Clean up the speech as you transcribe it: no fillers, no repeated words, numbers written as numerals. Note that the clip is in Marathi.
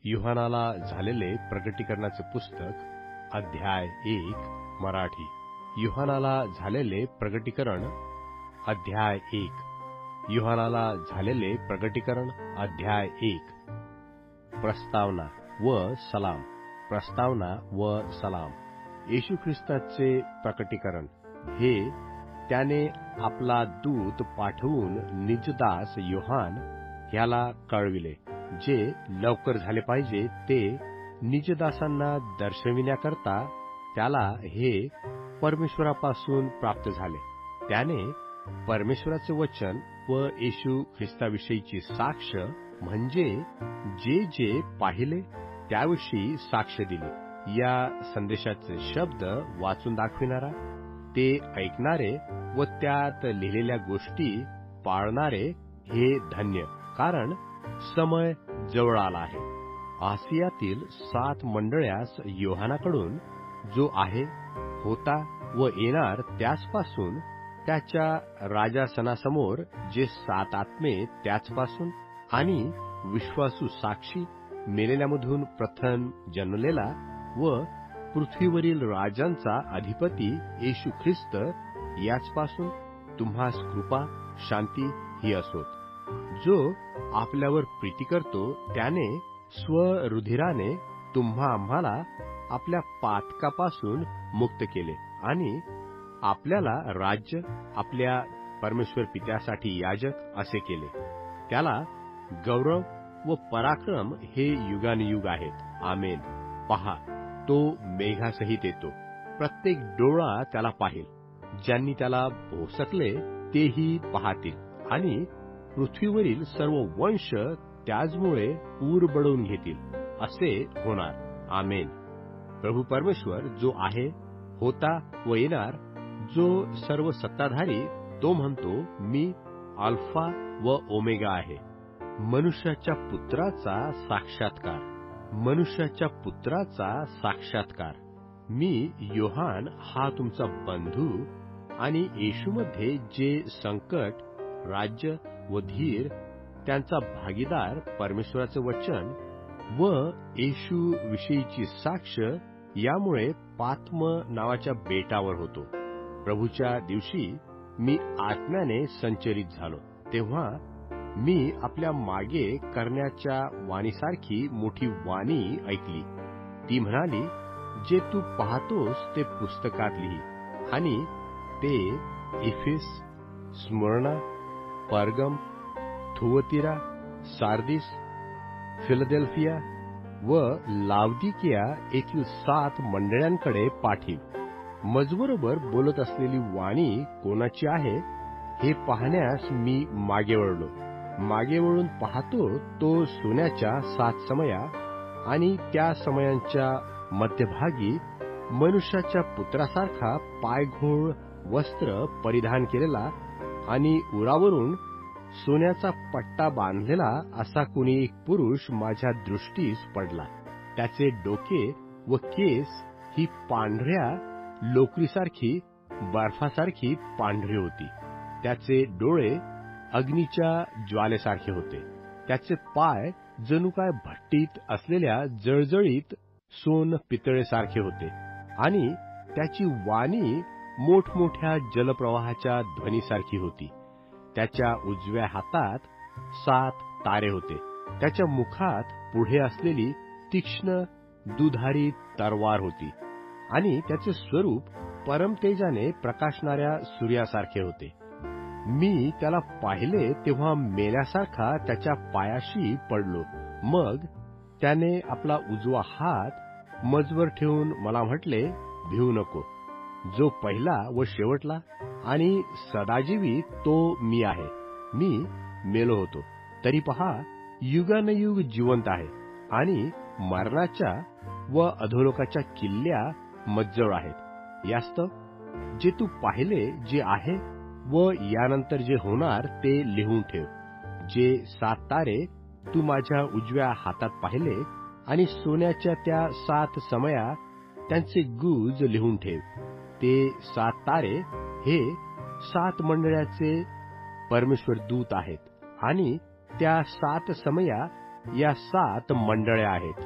युहानाला झालेले प्रकटीकरणाचे पुस्तक अध्याय 1 मराठी. युहानाला झालेले प्रकटीकरण अध्याय 1. युहानाला झालेले प्रकटीकरण अध्याय 1. प्रस्तावना व सलाम. प्रस्तावना व सलाम. येशू ख्रिस्ताचे प्रकटीकरण हे त्याने आपला दूत पाठवून निजदास योहान ह्याला कळविले, जे लवकर झाले पाहिजे ते निजदासांना दर्शविण्याकरता त्याला हे परमेश्वरापासून प्राप्त झाले. त्याने परमेश्वराचे वचन व येशू ख्रिस्ताविषयीची साक्ष म्हणजे जे जे पाहिले त्याविषयी साक्ष दिली. या संदेशाचे शब्द वाचून दाखविणारा, ते ऐकणारे व त्यात लिहिलेल्या गोष्टी पाळणारे हे धन्य, कारण समय जवळ आला आहे. आसियातील 7 मंडळ्यास योहानाकडून जो आहे, होता व येणार त्याचपासून, त्याच्या राजासनासमोर जे 7 आत्मे त्याचपासून, आणि विश्वासू साक्षी, मेलेल्यामधून प्रथम जन्मलेला व पृथ्वीवरील राजांचा अधिपती येशू ख्रिस्त याचपासून तुम्हास कृपा शांती ही असोत. जो आपल्यावर प्रीती करतो त्याने स्वरुधिराने आम्हाला आपल्या पातकापासून मुक्त केले आणि आपल्याला राज्य, आपल्या परमेश्वर पित्यासाठी याजक असे केले. त्याला गौरव व पराक्रम हे युगानुयुग आहेत. आमेन. पहा, तो मेघासहित येतो. प्रत्येक डोळा त्याला पाहिल, ज्यांनी त्याला भोसकले तेही पाहतील, आणि पृथ्वीवरील सर्व वंश त्याचमुळे ऊर बडवून घेतील. असे होणार. आमेन. प्रभू परमेश्वर जो आहे, होता व येणार, जो सर्व सत्ताधारी, तो म्हणतो, मी अल्फा व ओमेगा आहे. मनुष्याच्या पुत्राचा साक्षात्कार. मनुष्याच्या पुत्राचा साक्षात्कार. मी योहान हा तुमचा बंधू आणि येशूमध्ये जे संकट, राज्य व धीर त्यांचा भागीदार, परमेश्वराचे वचन व येशू विषयीची साक्ष यामुळे पात्म नावाच्या बेटावर होतो. प्रभूच्या दिवशी मी आत्म्याने संचरित झालो, तेव्हा मी आपल्या मागे करण्याच्या वाणीसारखी मोठी वाणी ऐकली. ती म्हणाली, जे तू पाहतोस ते पुस्तकात लिही, आणि ते इफिस, स्मुर्ना, पर्गम, थुवतीरा, सार्दिस, फिलडेल्फिया व लावदिकिया येथील 7 मंडळांकडे पाठीव. मजबरोबर बोलत असलेली वाणी कोणाची आहे हे पाहण्यास मी मागे वळलो. मागे वळून पाहतो तो सोन्याच्या 7 समया आणि त्या समयांच्या मध्यभागी मनुष्याच्या पुत्रासारखा पायघोळ वस्त्र परिधान केलेला आणि उरावरून सोन्याचा पट्टा बांधलेला असा कोणी एक पुरुष माझ्या दृष्टीस पडला. त्याचे डोके व केस ही पांढऱ्या लोकरीसारखी, बर्फासारखी पांढरी होती. त्याचे डोळे अग्नीच्या ज्वालेसारखे होते. त्याचे पाय जणू काय भट्टीत असलेल्या जळजळीत सोन पितळेसारखे होते, आणि त्याची वाणी मोठमोठ्या जलप्रवाहाच्या ध्वनीसारखी होती. त्याच्या उजव्या हातात 7 तारे होते. त्याच्या मुखात पुढे असलेली तीक्ष्ण दुधारी तरवार होती, आणि त्याचे स्वरूप परमतेजाने प्रकाशणाऱ्या सूर्यासारखे होते. मी त्याला पाहिले तेव्हा मेल्यासारखा त्याच्या पायाशी पडलो. मग त्याने आपला उजवा हात मजवर ठेवून मला म्हटले, भिवू नको. जो पहिला व शेवटला आणि सदाजीवी तो मी आहे. मी मेलो होतो, तरी पहा, युगानयुग जिवंत आहे, आणि मरणाच्या व अधोलोकाच्या किल्ल्या मज्जळ आहेत. यास्तव जे तू पाहिले जे आहे व यानंतर जे होणार ते लिहून ठेव. जे 7 तारे तू माझ्या उजव्या हातात पाहिले, आणि सोन्याच्या त्या 7 समया त्यांचे गुज लिहून ठेव. ते 7 तारे हे 7 मंडळाचे परमेश्वर दूत आहेत, आणि त्या 7 समया या 7 मंडळ्या आहेत.